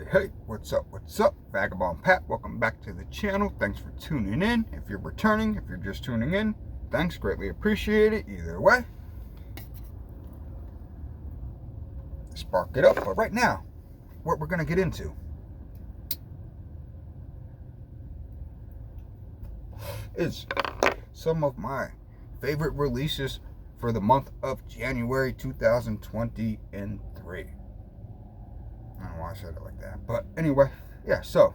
Hey, what's up? Vagabond Pat, welcome back to the channel. Thanks for tuning in. If you're returning, if you're just tuning in, thanks, greatly appreciate it. Either way, spark it up. But right now, what we're gonna get into is some of my favorite releases for the month of January 2023. I don't know why I said it like that. But anyway, yeah, so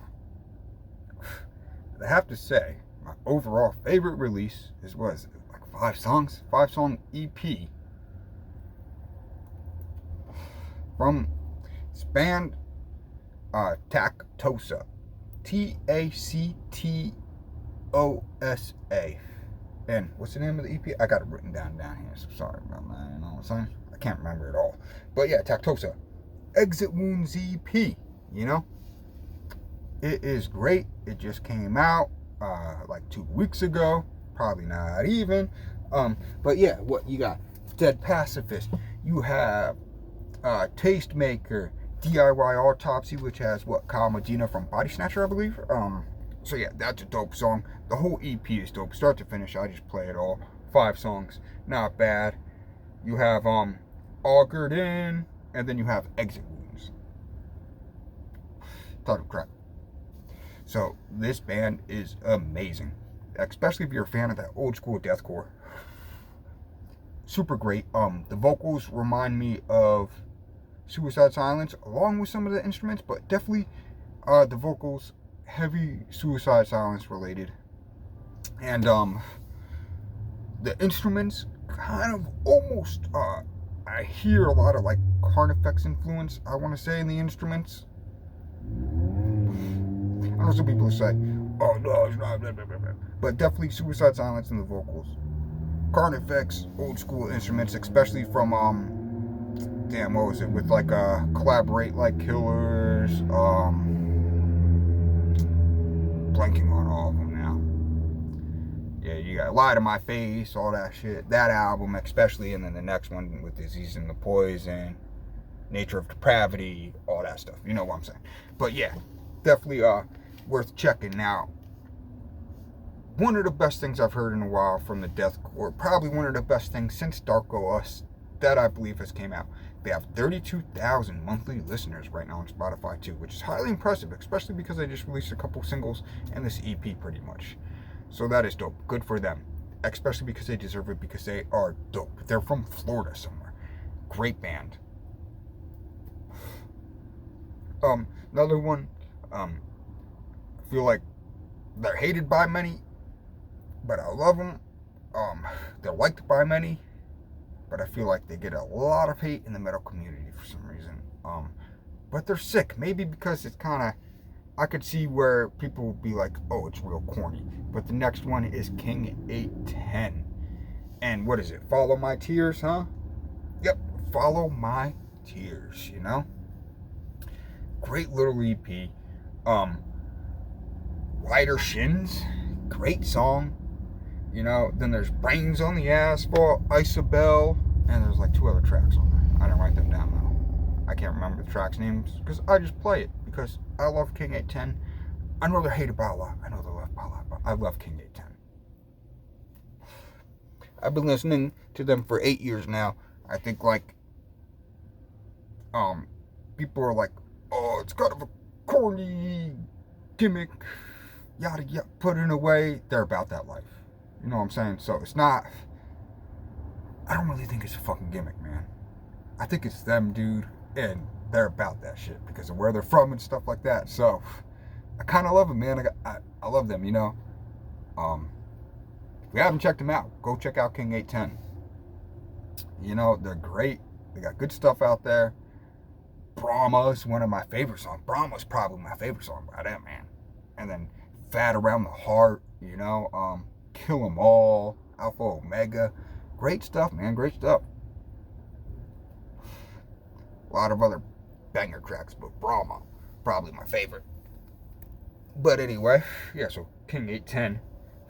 I have to say, my overall favorite release is like 5 songs? 5-song EP from this band Tactosa. Tactosa. And what's the name of the EP? I got it written down here, so sorry about that. You know what I'm saying? I can't remember it all. But yeah, Tactosa. Exit Wounds EP, you know? It is great. It just came out like 2 weeks ago. Probably not even. But yeah, what you got? Dead Pacifist. You have Tastemaker, DIY Autopsy, which has Kyle Medina from Body Snatcher, I believe. So yeah, that's a dope song. The whole EP is dope, start to finish. I just play it all. 5 songs, not bad. You have Augured In, and then you have Exit Wounds. Total crap. So this band is amazing, especially if you're a fan of that old school deathcore. Super great. The vocals remind me of Suicide Silence, along with some of the instruments, but definitely the vocals heavy Suicide Silence related, and the instruments kind of almost I hear a lot of like Carnifex influence, I want to say, in the instruments. I know some people say, oh no, it's not, blah, blah, blah, blah. But definitely Suicide Silence in the vocals. Carnifex, old school instruments, especially from damn, what was it, with like Collaborate Like Killers, blanking on all of them now. Yeah, you got Lie to My Face, all that shit. That album especially, and then the next one with Disease and the Poison, Nature of Depravity, all that stuff. You know what I'm saying. But yeah, definitely worth checking. Now, one of the best things I've heard in a while from the deathcore, probably one of the best things since Darko Us that I believe has came out. They have 32,000 monthly listeners right now on Spotify too, which is highly impressive, especially because they just released a couple singles and this EP pretty much. So that is dope. Good for them, especially because they deserve it, because they are dope. They're from Florida somewhere. Great band. Another one, I feel like they're hated by many, but I love them. They're liked by many, but I feel like they get a lot of hate in the metal community for some reason. But they're sick. Maybe because it's kind of, I could see where people would be like, oh, it's real corny. But the next one is King 810. And what is it? Follow My Tears, huh? Yep, Follow My Tears, you know? Great little EP. Wider Shins, great song. You know, then there's Brains on the Asphalt, Isabel, and there's like 2 other tracks on there. I didn't write them down though. I can't remember the tracks' names because I just play it because I love King 810. I know they're hated by a lot. I know they're loved by a lot, but I love King 810. I've been listening to them for 8 years now. I think like people are like, oh, it's kind of a corny gimmick, yada yada, put it away. They're about that life. You know what I'm saying? So it's not, I don't really think it's a fucking gimmick, man. I think it's them, dude, and they're about that shit because of where they're from and stuff like that. So I kind of love them, man. I love them, you know. If you haven't checked them out, go check out King 810. You know, they're great. They got good stuff out there. Brahma is one of my favorite songs. Brahma's probably my favorite song by them, man. And then Fat Around the Heart, you know, Kill 'Em All, Alpha Omega. Great stuff, man. Great stuff. A lot of other banger tracks, but Brahma, probably my favorite. But anyway, yeah, so King 810,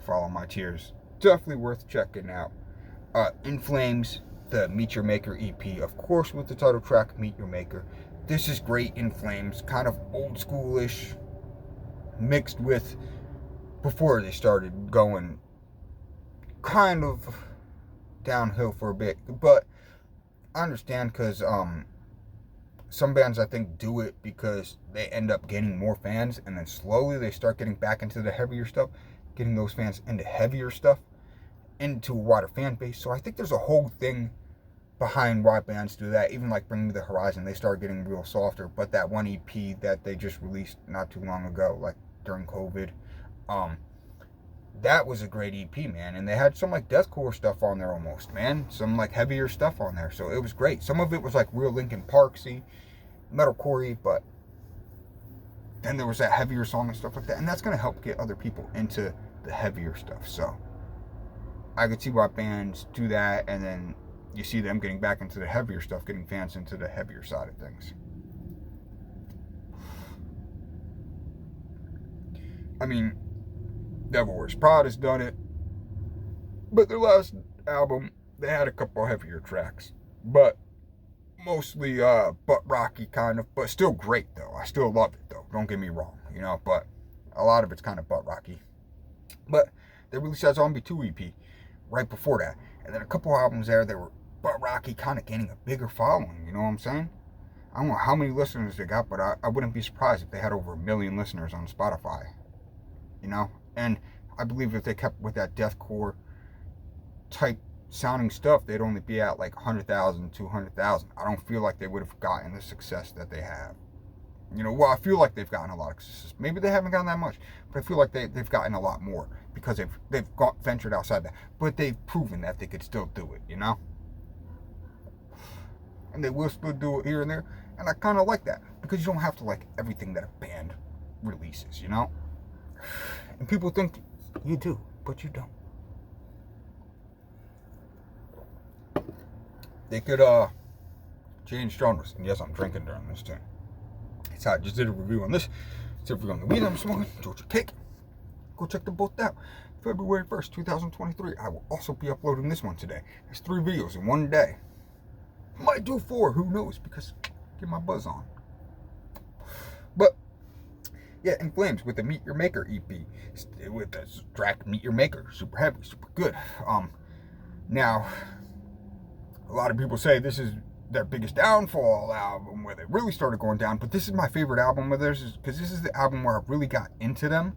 Follow My Tears. Definitely worth checking out. In Flames, the Meet Your Maker EP, of course, with the title track Meet Your Maker. this is great In Flames, kind of old schoolish, mixed with before they started going kind of downhill for a bit. But I understand, because some bands, I think, do it because they end up gaining more fans, and then slowly they start getting back into the heavier stuff, getting those fans into heavier stuff, into a wider fan base. So I think there's a whole thing behind why bands do that. Even like Bring Me the Horizon, they start getting real softer. But that one EP that they just released not too long ago, like during COVID, that was a great EP, man. And they had some like deathcore stuff on there almost, man. Some like heavier stuff on there. So it was great. Some of it was like real Linkin Parksy, metalcore-y, but then there was that heavier song and stuff like that. And that's going to help get other people into the heavier stuff. So I could see why bands do that, and then you see them getting back into the heavier stuff, getting fans into the heavier side of things. I mean, Devil Wears Prada's done it, but their last album, they had a couple heavier tracks, but mostly butt rocky kind of, but still great though. I still love it though, don't get me wrong, you know, but a lot of it's kind of butt rocky. But they released that Zombie 2 EP right before that, and then a couple albums there that were butt rocky, kind of gaining a bigger following, you know what I'm saying? I don't know how many listeners they got, but I wouldn't be surprised if they had over 1 million listeners on Spotify, you know? And I believe if they kept with that deathcore type sounding stuff, they'd only be at like 100,000, 200,000. I don't feel like they would have gotten the success that they have. You know, well, I feel like they've gotten a lot of success. Maybe they haven't gotten that much, but I feel like they've gotten a lot more because they've ventured outside that. But they've proven that they could still do it, you know? And they will still do it here and there. And I kind of like that, because you don't have to like everything that a band releases, you know? And people think you do, but you don't. They could change genres. And yes, I'm drinking during this too. So I just did a review on this. It's a review on the weed I'm smoking, Georgia Cake. Go check them both out. February 1st, 2023. I will also be uploading this one today. There's 3 videos in one day. Might do 4, who knows, because get my buzz on. But yeah, In Flames with the Meet Your Maker EP, with the track Meet Your Maker, super heavy, super good. Now, a lot of people say this is their biggest downfall album, where they really started going down, but this is my favorite album of theirs, because this is the album where I really got into them,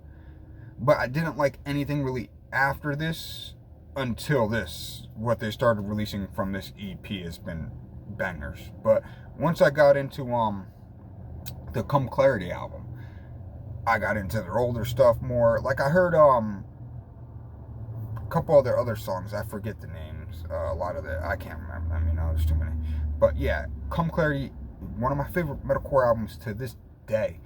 but I didn't like anything really after this until this. What they started releasing from this EP has been bangers. But once I got into the Come Clarity album, I got into their older stuff more. Like I heard a couple of their other songs, I forget the names, a lot of I can't remember them, you know, there's too many. But yeah, Come Clarity, one of my favorite metalcore albums to this day,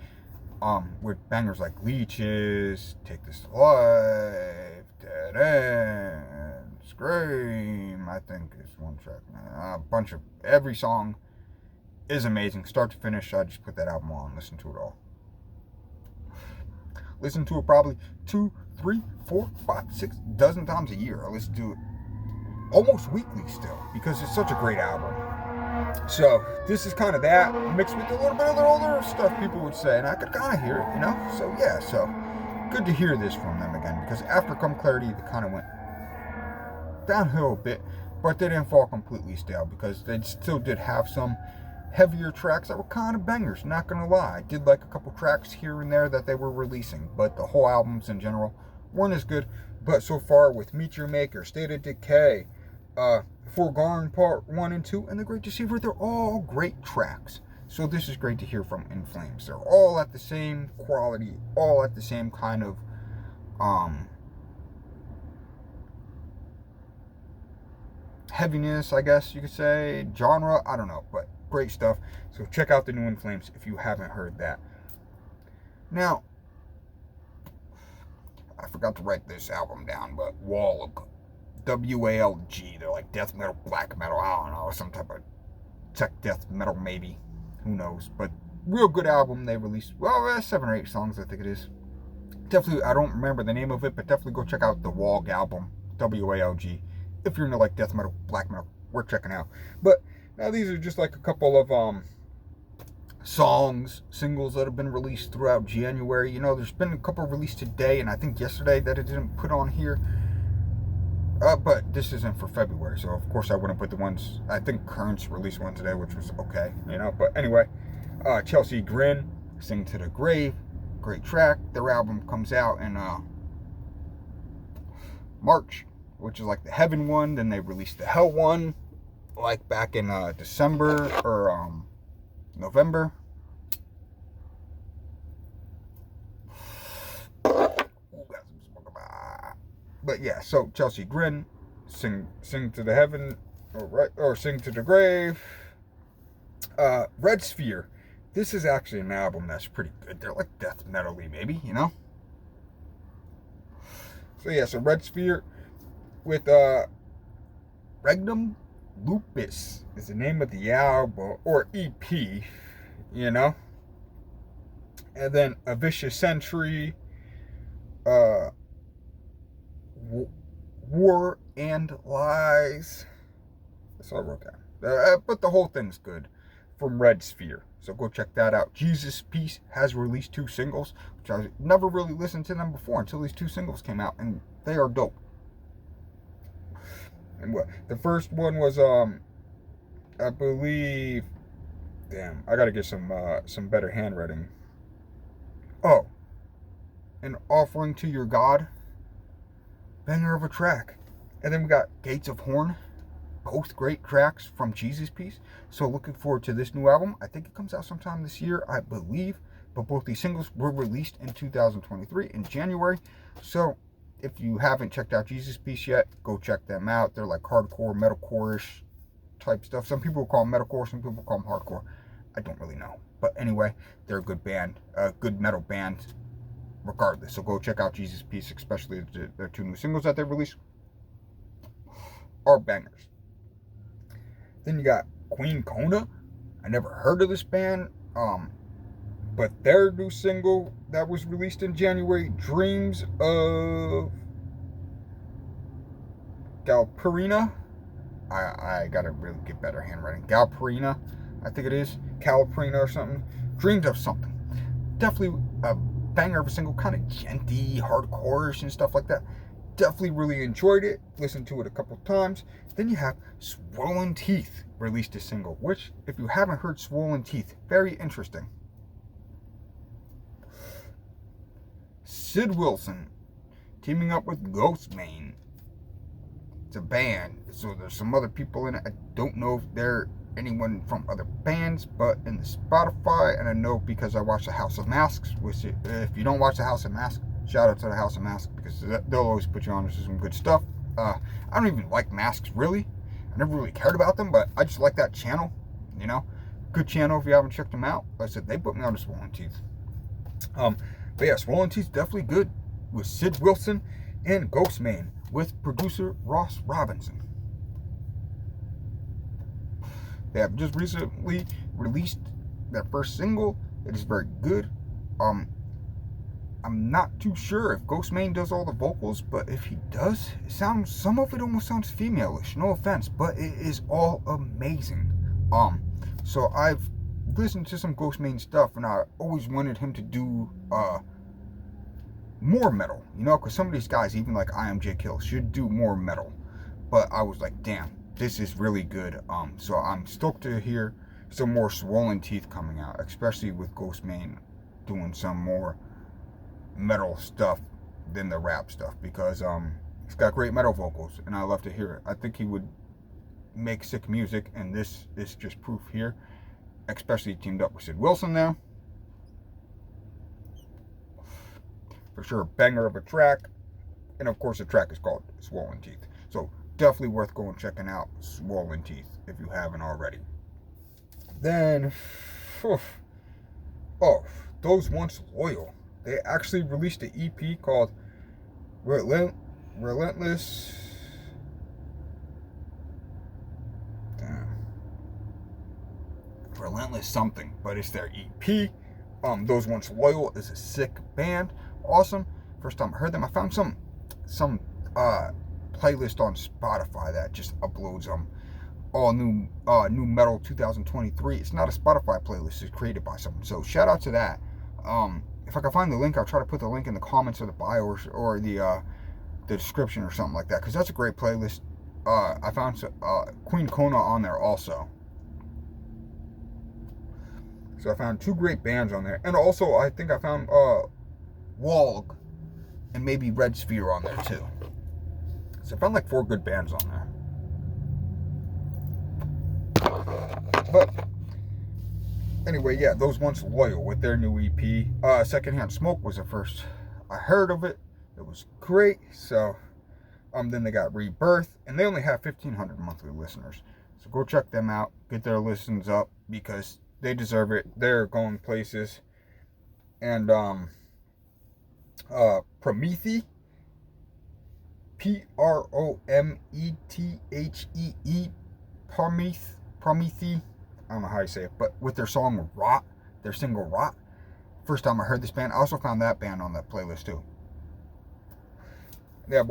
with bangers like Leeches, Take This to Life, Dead End, Scream, I think is one track, a bunch of, every song is amazing, start to finish. I just put that album on and listen to it all. Listen to it probably 2, 3, 4, 5, 6 dozen times a year. I listen to it almost weekly still, because it's such a great album. So this is kind of that, mixed with a little bit of the older stuff people would say, and I could kind of hear it, you know? So yeah, so good to hear this from them again, because after Come Clarity, they kind of went downhill a bit, but they didn't fall completely stale, because they still did have some heavier tracks that were kind of bangers, not gonna lie. I did like a couple tracks here and there that they were releasing, but the whole albums in general weren't as good. But so far with Meet Your Maker, State of Decay, Foregone Part 1 and 2, and The Great Deceiver, they're all great tracks. So this is great to hear from In Flames. They're all at the same quality, all at the same kind of heaviness, I guess you could say, genre, I don't know, but great stuff. So check out the new In Flames if you haven't heard that. Now, I forgot to write this album down, but Walg, W-A-L-G, they're like death metal, black metal, I don't know, some type of tech death metal maybe, who knows, but real good album they released. Well, 7 or 8 songs I think it is. Definitely, I don't remember the name of it, but definitely go check out the Walg album, W-A-L-G, if you're into like death metal, black metal, worth checking out. But now these are just like a couple of singles that have been released throughout January. You know, there's been a couple released today, and I think yesterday that it didn't put on here. But this isn't for February, so of course I wouldn't put the ones. I think Currents released one today, which was okay, you know. But anyway, Chelsea Grin, Sing to the Grave, great track. Their album comes out in March, which is like the Heaven one. Then they released the Hell one, like back in December or November. But yeah, so Chelsea Grin, Sing to the Heaven, or Sing to the Grave. Red Sphere. This is actually an album that's pretty good. They're like death metal-y, maybe, you know? So yeah, so Red Sphere with Regnum Lupus is the name of the album, or EP, you know? And then A Vicious Century, War and Lies. That's all I wrote down. But the whole thing's good from Red Sphere. So go check that out. Jesus Peace has released 2 singles, which I never really listened to them before until these 2 singles came out, and they are dope. And what the first one was, I believe. Damn, I gotta get some better handwriting. Oh, An Offering to Your God. Banger of a track. And then we got Gates of Horn. Both great tracks from Jesus Peace. So looking forward to this new album. I think it comes out sometime this year, I believe. But both these singles were released in 2023 in January. So if you haven't checked out Jesus Peace yet, go check them out. They're like hardcore, metalcore-ish type stuff. Some people call them metalcore, some people call them hardcore. I don't really know. But anyway, they're a good band, a good metal band regardless. So go check out Jesus Peace, especially their 2 new singles that they released are bangers. Then you got Queen Kona. I never heard of this band, but their new single that was released in January, Dreams of Galperina. I gotta really get better handwriting. Galperina, I think it is. Calaprina or something. Dreams of something. Definitely a banger of a single, kind of genty, hardcore-ish and stuff like that. Definitely really enjoyed it. Listened to it a couple times. Then you have Swollen Teeth released a single, which, if you haven't heard Swollen Teeth, very interesting. Sid Wilson teaming up with Ghostemane. It's a band, so there's some other people in it. I don't know if they're anyone from other bands, but in the Spotify, and I know because I watch the House of Masks, which, if you don't watch the House of Masks, shout out to the House of Masks, because they'll always put you on to some good stuff. I don't even like Masks, really. I never really cared about them, but I just like that channel, you know. Good channel if you haven't checked them out. Like I said, they put me on to Swollen Teeth. But yeah, Swollen Teeth definitely good with Sid Wilson and Ghostemane with producer Ross Robinson. They have just recently released their first single. It is very good. I'm not too sure if Ghostemane does all the vocals, but if he does, some of it almost sounds female-ish, no offense, but it is all amazing. So I've listened to some Ghostemane stuff, and I always wanted him to do more metal, you know, because some of these guys, even like I Am J Kill, should do more metal. But I was like, damn, this is really good. So I'm stoked to hear some more Swollen Teeth coming out, especially with Ghostemane doing some more metal stuff than the rap stuff, because he's got great metal vocals and I love to hear it. I think he would make sick music, and this is just proof here, especially teamed up with Sid Wilson there. For sure, banger of a track, and of course the track is called Swollen Teeth. So definitely worth going checking out Swollen Teeth if you haven't already. Then, Those Once Loyal. They actually released an EP called Relentless. Relentless something, but it's their EP. Those Once Loyal is a sick band. Awesome. First time I heard them, I found some playlist on Spotify that just uploads them all new metal 2023. It's not a Spotify playlist. It's created by someone. So shout out to that. If I can find the link, I'll try to put the link in the comments or the bio or the description or something like that, because that's a great playlist. I found Queen Kona on there also. So I found 2 great bands on there. And also, I think I found Walg and maybe Red Sphere on there too. So I found like 4 good bands on there. But anyway, yeah, those ones Loyal with their new EP. Secondhand Smoke was the first I heard of it. It was great. So then they got Rebirth, and they only have 1,500 monthly listeners. So go check them out. Get their listens up, because they deserve it. They're going places. And Promethee, Promethee, Promethee, I don't know how you say it, but with their song Rot, their single Rot. First time I heard this band. I also found that band on that playlist too. They have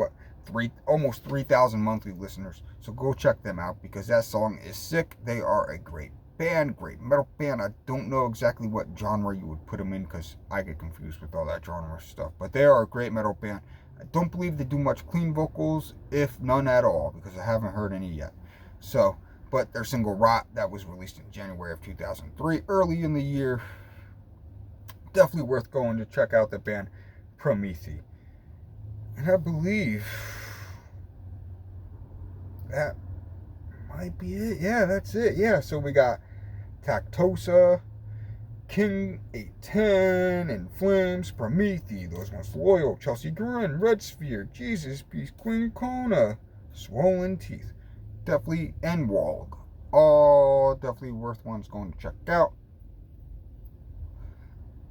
almost 3,000 monthly listeners. So go check them out, because that song is sick. They are a great band, great metal band. I don't know exactly what genre you would put them in, because I get confused with all that genre stuff. But they are a great metal band. I don't believe they do much clean vocals, if none at all, because I haven't heard any yet. So, but their single Rot, that was released in January of 2003, early in the year. Definitely worth going to check out the band Promethee. And I believe that might be it. Yeah, that's it. Yeah, so we got Tactosa, King 810, and Flames, Promethee, those ones Loyal, Chelsea Grin, Red Sphere, Jesus Peace, Queen Kona, Swollen Teeth, definitely, and Walg. All definitely worth ones going to check out.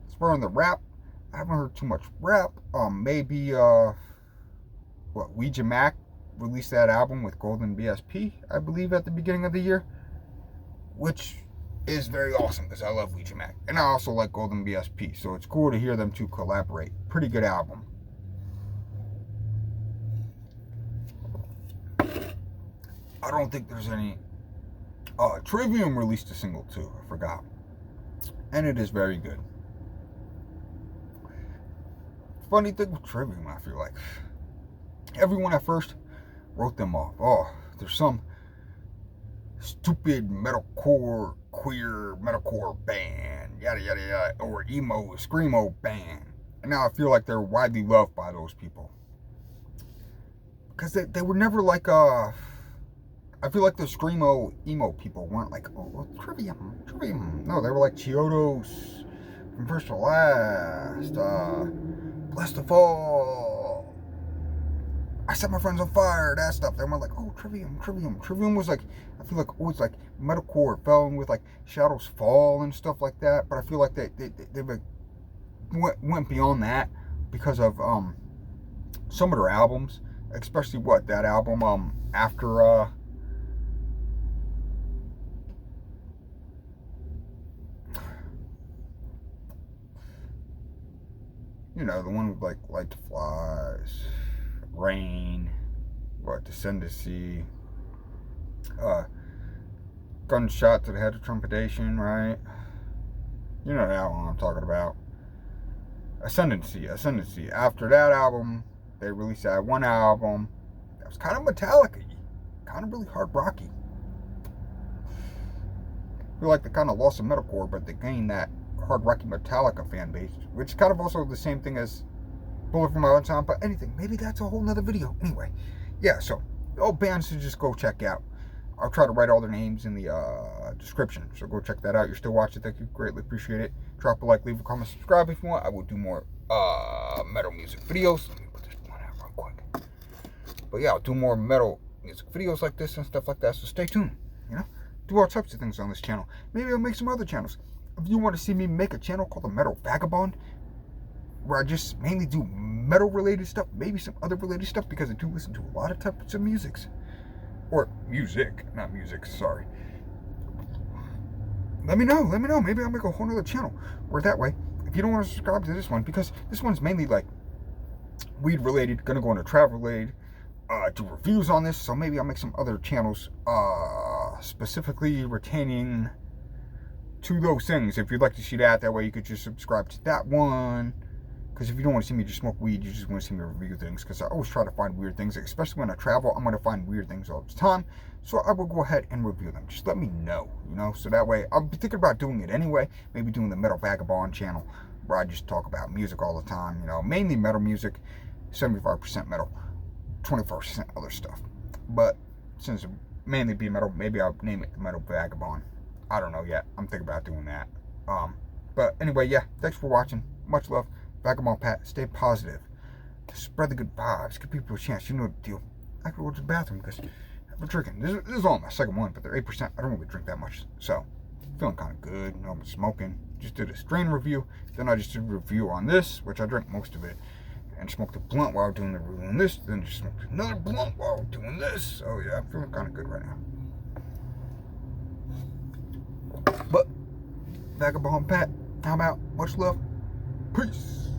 As far as the rap, I haven't heard too much rap. Maybe Ouija Mac released that album with Golden BSP, I believe, at the beginning of the year, which is very awesome, because I love Ouija Mac, and I also like Golden BSP, so it's cool to hear them two collaborate. Pretty good album. I don't think there's any. Trivium released a single too, I forgot, and it is very good. Funny thing with Trivium, I feel like everyone at first wrote them off. Oh, there's some stupid metalcore, queer metalcore band, yada yada yada, or emo, screamo band. And now I feel like they're widely loved by those people, because they were never like I feel like the screamo emo people weren't like, oh, Trivium. No, they were like Chiodos, From First to Last, Blessed to Fall, I Set My Friends on Fire, that stuff. They were like, oh, Trivium. Trivium was like, I feel like always like metalcore, fell in with like Shadows Fall and stuff like that. But I feel like they went beyond that because of some of their albums, especially that album after you know, the one with like Light to Flies, Rain, Descendancy, Gunshot to the Head of Trumpetation, right? You know that one I'm talking about. Ascendancy. After that album, they released that one album that was kind of Metallica-y, kind of really hard rocky. I feel like they kind of lost some metalcore, but they gained that hard rocky Metallica fan base, which is kind of also the same thing as Bullet for My Own Sound, but anything, maybe that's a whole nother video. Anyway, yeah, so all bands to just go check out. I'll try to write all their names in the description, so go check that out. You're still watching, thank you, greatly appreciate it. Drop a like, leave a comment, subscribe if you want. I will do more metal music videos. Let me put this one out real quick. But yeah, I'll do more metal music videos like this and stuff like that, so stay tuned, you know? Do all types of things on this channel. Maybe I'll make some other channels. If you want to see me make a channel called The Metal Vagabond, where I just mainly do metal related stuff, maybe some other related stuff, because I do listen to a lot of types of musics. Or music, not music, sorry. Let me know. Maybe I'll make a whole other channel. Or that way, if you don't want to subscribe to this one, because this one's mainly like weed related, gonna go into travel related, do reviews on this, so maybe I'll make some other channels specifically retaining to those things. If you'd like to see that way you could just subscribe to that one. Because if you don't want to see me just smoke weed, you just want to see me review things. Because I always try to find weird things, especially when I travel. I'm going to find weird things all the time. So I will go ahead and review them. Just let me know, So that way, I'll be thinking about doing it anyway. Maybe doing the Metal Vagabond channel, where I just talk about music all the time. Mainly metal music, 75% metal, 24% other stuff. But since it mainly be metal, maybe I'll name it the Metal Vagabond. I don't know yet. I'm thinking about doing that. But anyway, yeah. Thanks for watching. Much love. Vagabond Pat. Stay positive. Spread the good vibes. Give people a chance. You know the deal. I could go to the bathroom because I'm drinking. This is only my second one, but they're 8%. I don't really drink that much. So, feeling kind of good. I'm smoking. Just did a strain review. Then I just did a review on this, which I drank most of it. And smoked a blunt while doing the review on this. Then just smoked another blunt while doing this. So, yeah, I'm feeling kind of good right now. But, Vagabond Pat, how about much love? Peace.